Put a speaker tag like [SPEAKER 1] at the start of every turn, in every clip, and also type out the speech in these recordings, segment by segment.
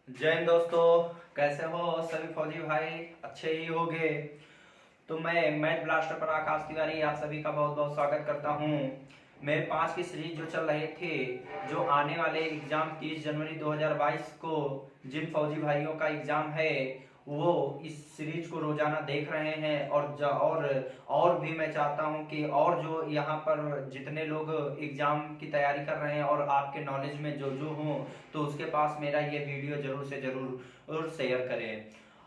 [SPEAKER 1] जय हिंद दोस्तों। कैसे हो सभी फौजी भाई? अच्छे ही होंगे। तो मैं मैथ ब्लास्टर पर आकाश तिवारी आप सभी का बहुत बहुत स्वागत करता हूँ। मेरे 5 की सीरीज जो चल रही थी, जो आने वाले एग्जाम 30 जनवरी 2022 को जिन फौजी भाइयों का एग्जाम है वो इस सीरीज को रोजाना देख रहे हैं। और भी मैं चाहता हूं कि और जो यहाँ पर जितने लोग एग्जाम की तैयारी कर रहे हैं और आपके नॉलेज में जो जो हो, तो उसके पास मेरा ये वीडियो जरूर से जरूर शेयर करें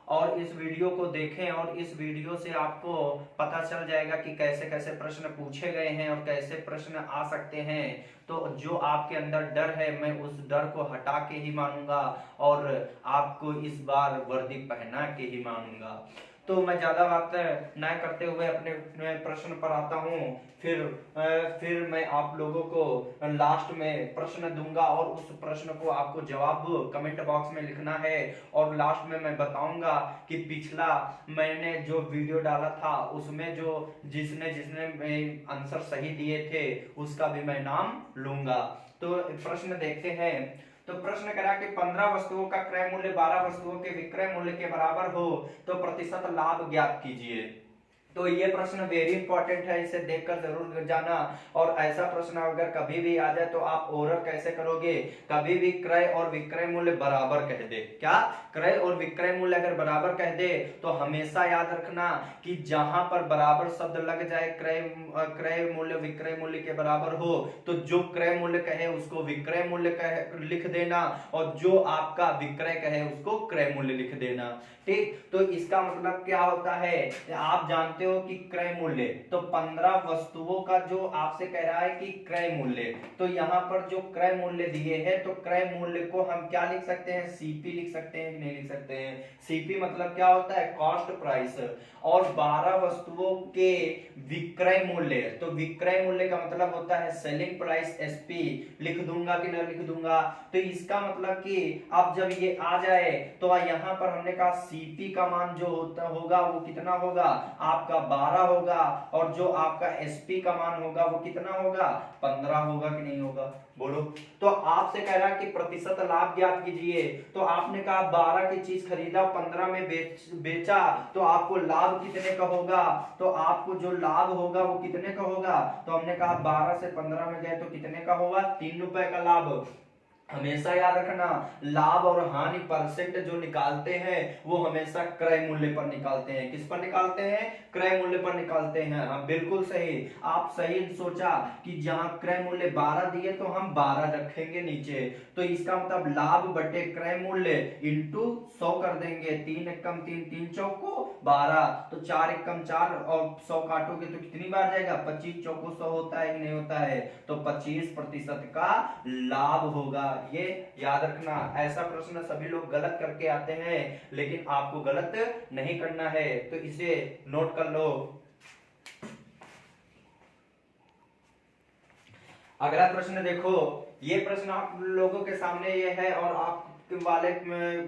[SPEAKER 1] और इस वीडियो को देखें। और इस वीडियो से आपको पता चल जाएगा कि कैसे कैसे प्रश्न पूछे गए हैं और कैसे प्रश्न आ सकते हैं। तो जो आपके अंदर डर है, मैं उस डर को हटा के ही मानूंगा और आपको इस बार वर्दी पहना के ही मानूंगा। तो मैं ज्यादा बात न करते हुए अपने प्रश्न पर आता हूँ। फिर मैं आप लोगों को लास्ट में प्रश्न दूंगा और उस प्रश्न को आपको जवाब कमेंट बॉक्स में लिखना है। और लास्ट में मैं बताऊंगा कि पिछला मैंने जो वीडियो डाला था उसमें जो जिसने जिसने आंसर सही दिए थे उसका भी मैं नाम लूंगा। तो प्रश्न देखते हैं। तो प्रश्न करा कि 15 वस्तुओं का क्रय मूल्य 12 वस्तुओं के विक्रय मूल्य के बराबर हो तो प्रतिशत लाभ ज्ञात कीजिए। तो ये प्रश्न वेरी इंपॉर्टेंट है, इसे देखकर जरूर जाना। और ऐसा प्रश्न अगर कभी भी आ जाए तो आप ओरल कैसे करोगे? कभी भी क्रय और विक्रय मूल्य बराबर कह दे। क्या? क्रय और विक्रय मूल्य अगर बराबर कह दे तो हमेशा याद रखना कि जहां पर बराबर शब्द लग जाए, क्रय मूल्य विक्रय मूल्य के बराबर हो, तो जो क्रय मूल्य कहे उसको विक्रय मूल्य कहे लिख देना और जो आपका विक्रय कहे उसको क्रय मूल्य लिख देना। ठीक, तो इसका मतलब क्या होता है? आप जानते हो कि क्रय मूल्य, तो 15 वस्तुओं का जो आपसे कह रहा है कि क्रय मूल्य, तो यहाँ पर जो क्रय मूल्य दिए हैं तो क्रय मूल्य को हम क्या लिख सकते हैं? सीपी लिख सकते हैं कि नहीं लिख सकते हैं? सीपी मतलब क्या होता है? Cost price. और 12 वस्तुओं के विक्रय मूल्य, तो विक्रय मूल्य का मतलब होता है सेलिंग प्राइस, एसपी। लिख दूंगा कि नहीं लिख दूंगा? तो इसका मतलब कि अब जब ये आ जाए तो यहाँ पर हमने कहा सीपी का मान जो होगा वो कितना होगा? आपका 12 होगा। और जो आपका एसपी का मान होगा वो कितना होगा? 15 होगा कि नहीं होगा? बोलो। तो आपसे कह रहा है कि प्रतिशत लाभ ज्ञात कीजिए। तो आपने कहा 12 की चीज खरीदा, 15 में बेचा, तो आपको लाभ कितने का होगा? तो आपको जो लाभ होगा वो कितने का होगा? तो हमने कहा 12 से 15 में गए तो कितने का होगा? 3 रुपए का लाभ। हमेशा याद रखना, लाभ और हानि परसेंट जो निकालते हैं वो हमेशा क्रय मूल्य पर निकालते हैं। किस पर निकालते हैं? क्रय मूल्य पर निकालते हैं। हाँ, बिल्कुल सही। आप सही सोचा कि जहां क्रय मूल्य 12 दिए तो हम 12 रखेंगे नीचे। तो इसका मतलब लाभ बटे क्रय मूल्य इंटू 100 कर देंगे। 3 एकम 3, 3 चौको 12, तो 4 एकम 4 और 100 काटोगे तो कितनी बार जाएगा? 25 चौको 100 होता है कि नहीं होता है? तो 25% का लाभ होगा। ये याद रखना। ऐसा प्रश्न सभी लोग गलत करके आते हैं, लेकिन आपको गलत नहीं करना है, तो इसे नोट कर लो। अगला प्रश्न देखो। ये प्रश्न आप लोगों के सामने ये है और आप वाले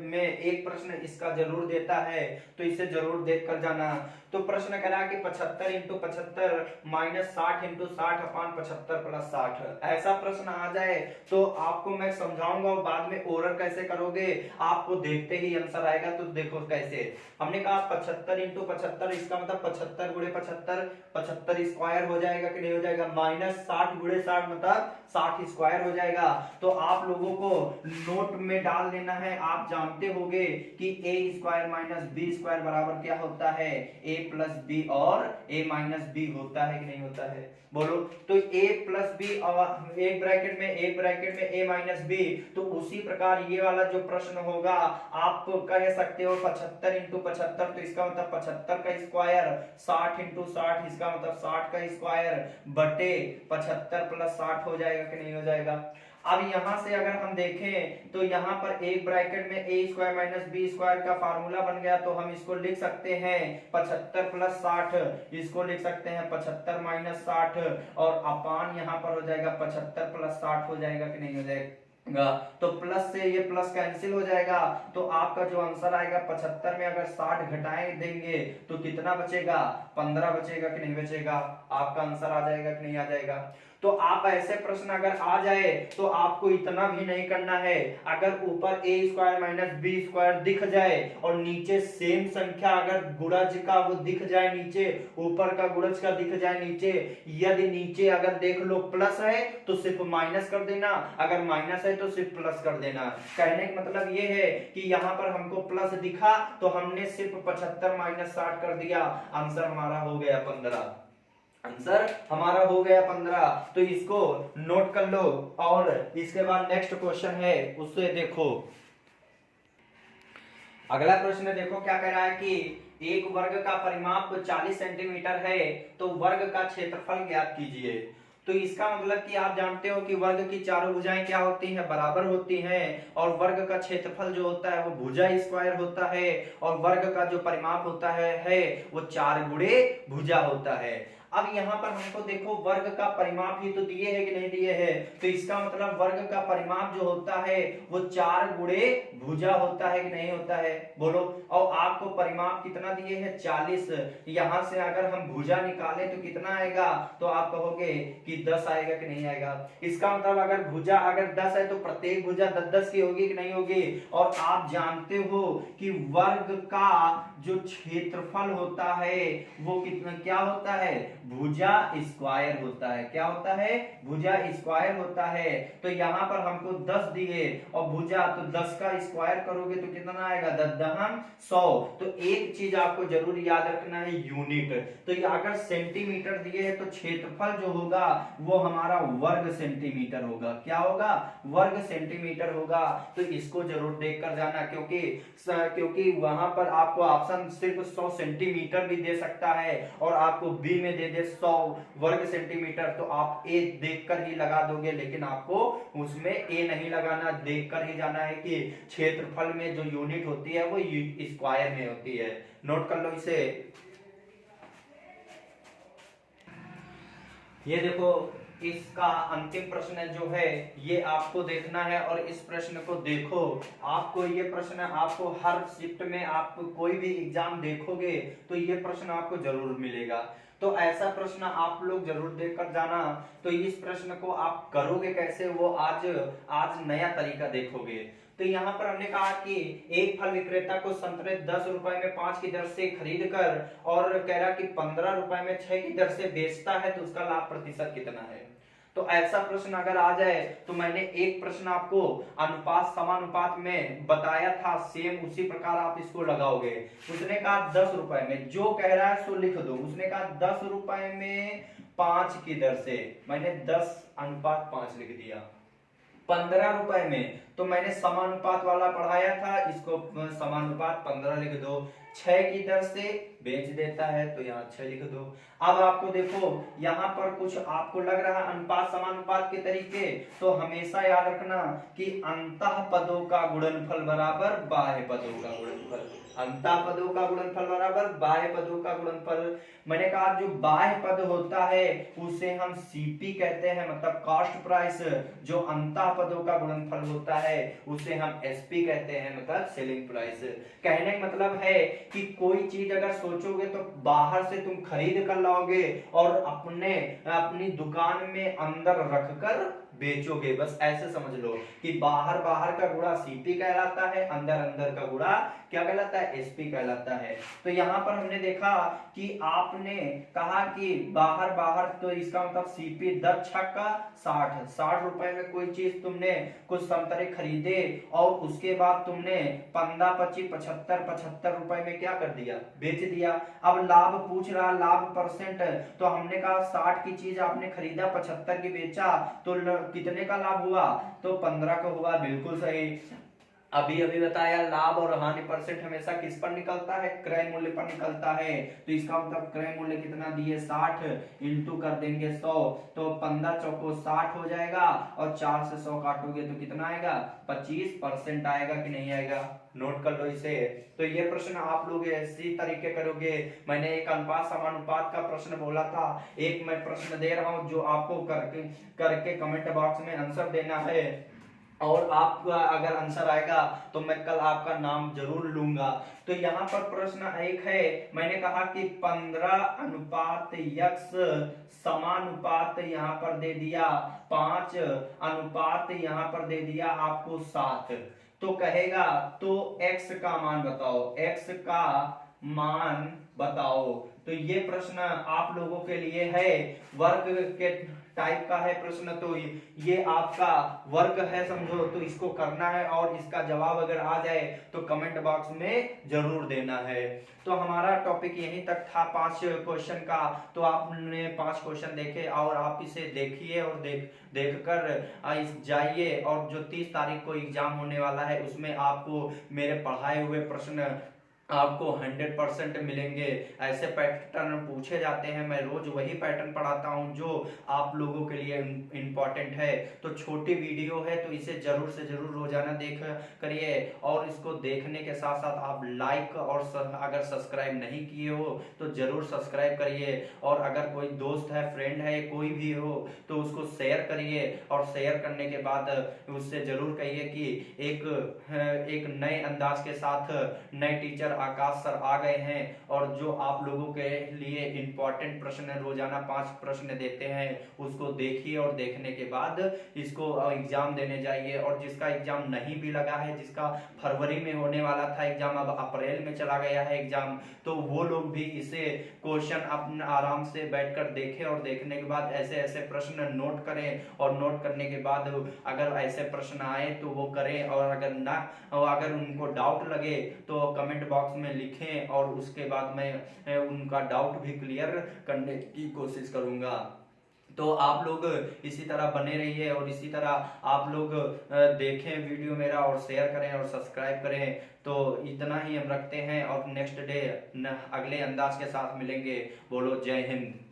[SPEAKER 1] में एक प्रश्न इसका जरूर देता है, तो इसे जरूर देख कर जाना। तो प्रश्न करा कि 75 इंटू 75 माइनस 60 इंटू 60 अपान 75 प्लस 60। ऐसा प्रश्न आ जाए तो आपको मैं समझाऊंगा और बाद में ओरल कैसे करोगे आपको देखते ही आंसर आएगा। तो देखो कैसे। हमने कहा 75 इंटू 75, इसका मतलब 75 गुणे 75, 75 स्क्वायर हो जाएगा कि नहीं हो जाएगा? माइनस 60 गुणे 60 मतलब 60 स्क्वायर हो जाएगा। तो आप लोगों को नोट में डाल लेना है। आप जानते होंगे कि ए स्क्वायर माइनस बी स्क्वायर बराबर क्या होता है? ए प्लस बी और ए माइनस बी होता है कि नहीं होता है? बोलो। तो ए प्लस बी और एक ब्रैकेट में ए माइनस बी। तो उसी प्रकार ये वाला जो प्रश्न होगा आप कह सकते हो 75 इंटू 75, तो इसका मतलब 75 का स्क्वायर, 60 इंटू 60 इसका मतलब 60 का स्क्वायर बटे 75 प्लस 60 हो जाएगा कि नहीं हो जाएगा? अब यहां से अगर हम देखें तो यहां पर एक ब्रैकेट में ए स्क्वायर माइनस बी स्क्वायर का फार्मूला बन गया, तो हम इसको लिख सकते हैं 75 प्लस 60, इसको लिख सकते हैं 75 माइनस 60 और अपान यहां पर हो जाएगा 75 प्लस 60 हो जाएगा कि नहीं हो जाएगा? तो प्लस से ये प्लस कैंसिल हो जाएगा। तो आपका जो आंसर आएगा 75 में अगर 60 घटाए देंगे तो कितना बचेगा? 15 बचेगा कि नहीं बचेगा? आपका आंसर आ जाएगा कि नहीं आ जाएगा? तो आप ऐसे प्रश्न अगर आ जाए तो आपको इतना भी नहीं करना है, अगर ऊपर ए स्क्वायर माइनस बी स्क्वायर दिख जाए और नीचे सेम संख्या अगर गुणज का वो दिख जाए, नीचे ऊपर का गुणज का दिख जाए नीचे, यदि नीचे अगर देख लो प्लस है तो सिर्फ माइनस कर देना, अगर माइनस है तो सिर्फ प्लस कर देना। कहने का मतलब ये है कि यहाँ पर हमको प्लस दिखा तो हमने सिर्फ 75 माइनस 60 कर दिया, आंसर हमारा हो गया 15। आंसर हमारा हो गया 15। तो इसको नोट कर लो और इसके बाद नेक्स्ट क्वेश्चन है उससे देखो। अगला प्रश्न देखो क्या कह रहा है कि एक वर्ग का परिमाप 40 सेंटीमीटर है तो वर्ग का क्षेत्रफल ज्ञात कीजिए। तो इसका मतलब कि आप जानते हो कि वर्ग की चारों भुजाएं क्या होती हैं, बराबर होती हैं, और वर्ग का क्षेत्रफल जो होता है वो भुजा स्क्वायर होता है, और वर्ग का जो परिमाप होता है वो 4 गुणे भुजा होता है। अब यहाँ पर हमको देखो वर्ग का परिमाप ही तो दिए है कि नहीं दिए है, तो इसका मतलब वर्ग का परिमाप जो होता है वो 4 गुणे भुजा होता है कि नहीं होता है, बोलो। और आपको परिमाप कितना दिए है 40, यहाँ से अगर हम भुजा निकाले तो कितना आएगा, तो आप कहोगे कि 10 आएगा कि नहीं आएगा। इसका मतलब अगर भुजा अगर 10 है तो प्रत्येक भुजा 10-10 की होगी कि नहीं होगी। और आप जानते हो कि वर्ग का जो क्षेत्रफल होता है वो कितना क्या होता है, भुजा स्क्वायर होता है। क्या होता है, भुजा स्क्वायर होता है। तो यहाँ पर हमको 10 दिए और भुजा, तो 10 का स्क्वायर करोगे तो कितना आएगा, 10 100। तो एक चीज आपको जरूर याद रखना है, यूनिट। तो ये अगर सेंटीमीटर दिए है तो क्षेत्रफल जो होगा वो हमारा वर्ग सेंटीमीटर होगा। क्या होगा, वर्ग सेंटीमीटर होगा। तो इसको जरूर देख कर जाना, क्योंकि वहां पर आपको ऑप्शन सिर्फ 100 सेंटीमीटर भी दे सकता है और आपको बी में दे दे 100 वर्ग सेंटीमीटर, तो आप ए देखकर ही लगा दोगे, लेकिन आपको उसमें ए नहीं लगाना, देखकर ही जाना है कि क्षेत्रफल में जो यूनिट होती है वो स्क्वायर में होती है। नोट कर लो इसे। ये देखो इसका अंतिम प्रश्न जो है ये आपको देखना है, और इस प्रश्न को देखो, आपको ये प्रश्न आपको हर शिफ्ट में आप कोई भी एग्जाम देखोगे तो ये प्रश्न आपको जरूर मिलेगा। तो ऐसा प्रश्न आप लोग जरूर देख कर जाना। तो इस प्रश्न को आप करोगे कैसे वो आज नया तरीका देखोगे। तो यहाँ पर हमने कहा कि एक फल विक्रेता को संतरे 10 रुपए में 5 की दर से खरीद कर और कह रहा कि 15 रुपए में 6 की दर से बेचता है तो उसका लाभ प्रतिशत कितना है। तो ऐसा प्रश्न अगर आ जाए तो मैंने एक प्रश्न आपको अनुपात समानुपात में बताया था, सेम उसी प्रकार आप इसको लगाओगे। उसने कहा 10 रुपए में, जो कह रहा है सो लिख दो। उसने कहा 10 रुपए में 5 की दर से, मैंने 10:5 लिख दिया। 15 रुपए में, तो मैंने समानुपात वाला पढ़ाया था, इसको समानुपात 15 लिख दो। 6 की दर से बेच देता है तो यहाँ 6 लिख दो। अब आपको देखो यहाँ पर कुछ आपको लग रहा है अनुपात समानुपात के तरीके, तो हमेशा याद रखना कि अंतः पदों का गुणनफल बराबर बाह्य पदों का गुणनफल। अंतः पदों का गुणनफल बराबर बाह्य पदों का गुणनफल। मैंने कहा जो बाह्य पद होता है उसे हम सीपी कहते हैं, मतलब कॉस्ट प्राइस। जो अंतः पदों का गुणनफल होता है उसे हम एसपी कहते हैं, मतलब सेलिंग प्राइस। कहने का मतलब है कि कोई चीज अगर सोचोगे तो बाहर से तुम खरीद कर लाओगे और अपनी दुकान में अंदर रखकर बेचोगे, बस ऐसे समझ लो कि बाहर का गुणा सीपी कहलाता है, अंदर का गुणा क्या कहलाता है, एसपी कहलाता है। तो यहाँ पर हमने देखा कि आपने कहा कि बाहर, तो इसका मतलब सीपी 10 छक्का 60 रुपए में कोई चीज तुमने कुछ संतरे खरीदे और उसके बाद तुमने 15 25 75 रुपए में क्या कर दिया, बेच दिया। अब लाभ पूछ रहा, लाभ परसेंट, तो हमने कहा 60 की चीज आपने खरीदा 75 की बेचा तो कितने का लाभ हुआ, तो 15 का हुआ। बिल्कुल सही। अभी बताया लाभ और हानि परसेंट हमेशा किस पर निकलता है, क्रय मूल्य पर निकलता है। तो इसका मतलब क्रय मूल्य कितना दिए 60 इंटू कर देंगे 100, तो 15 चौको 60 हो जाएगा और 4 से 100 काटोगे तो कितना आएगा, 25% आएगा कि नहीं आएगा। नोट कर लो इसे। तो ये प्रश्न आप लोग इसी तरीके करोगे। मैंने एक अनुपात समानुपात का प्रश्न बोला था, एक मैं प्रश्न दे रहा हूं जो आपको करके कमेंट बॉक्स में आंसर देना है। और आपका अगर आंसर आएगा तो मैं कल आपका नाम जरूर लूंगा। तो यहाँ पर प्रश्न एक है, मैंने कहा कि 15:x समानुपात यहाँ पर दे दिया 5 अनुपात यहाँ पर दे दिया आपको 7, तो कहेगा तो x का मान बताओ, x का मान बताओ। तो ये प्रश्न आप लोगों के लिए है, वर्ग के टाइप का है प्रश्न। तो ये आपका वर्ग है समझो, तो इसको करना है और इसका जवाब अगर आ जाए तो कमेंट बॉक्स में जरूर देना है। तो हमारा टॉपिक यहीं तक था 5 क्वेश्चन का। तो आपने 5 क्वेश्चन देखे और आप इसे देखिए और देखकर जाइए, और जो 30 तारीख को एग्जाम होने वाला है उसमें आपको मेरे पढ़ाए हुए प्रश्न आपको 100% मिलेंगे। ऐसे पैटर्न पूछे जाते हैं, मैं रोज वही पैटर्न पढ़ाता हूं जो आप लोगों के लिए इम्पोर्टेंट है। तो छोटी वीडियो है तो इसे जरूर से जरूर रोजाना देख करिए, और इसको देखने के साथ साथ आप लाइक और अगर सब्सक्राइब नहीं किए हो तो जरूर सब्सक्राइब करिए। और अगर कोई दोस्त है, फ्रेंड है, कोई भी हो तो उसको शेयर करिए, और शेयर करने के बाद उससे जरूर कहिए कि एक नए अंदाज के साथ नए टीचर आकाश सर आ गए हैं, और जो आप लोगों के लिए इंपॉर्टेंट प्रश्न रोजाना 5 प्रश्न देते हैं उसको देखिए, और देखने के बाद इसको एग्जाम देने जाइए। और जिसका एग्जाम नहीं भी लगा है, जिसका फरवरी में होने वाला था एग्जाम, अब अप्रैल में चला गया है एग्जाम, तो वो लोग भी इसे क्वेश्चन अपना आराम से बैठकर देखें, और देखने के बाद ऐसे ऐसे प्रश्न नोट करें, और नोट करने के बाद अगर ऐसे प्रश्न आए तो वो करें, और अगर उनको डाउट लगे तो कमेंट बॉक्स में लिखें, और उसके बाद मैं उनका डाउट भी क्लियर करने की कोशिश करूंगा। तो आप लोग इसी तरह बने रहिए, और इसी तरह आप लोग देखें वीडियो मेरा, और शेयर करें और सब्सक्राइब करें। तो इतना ही हम रखते हैं, और नेक्स्ट डे अगले अंदाज के साथ मिलेंगे। बोलो जय हिंद।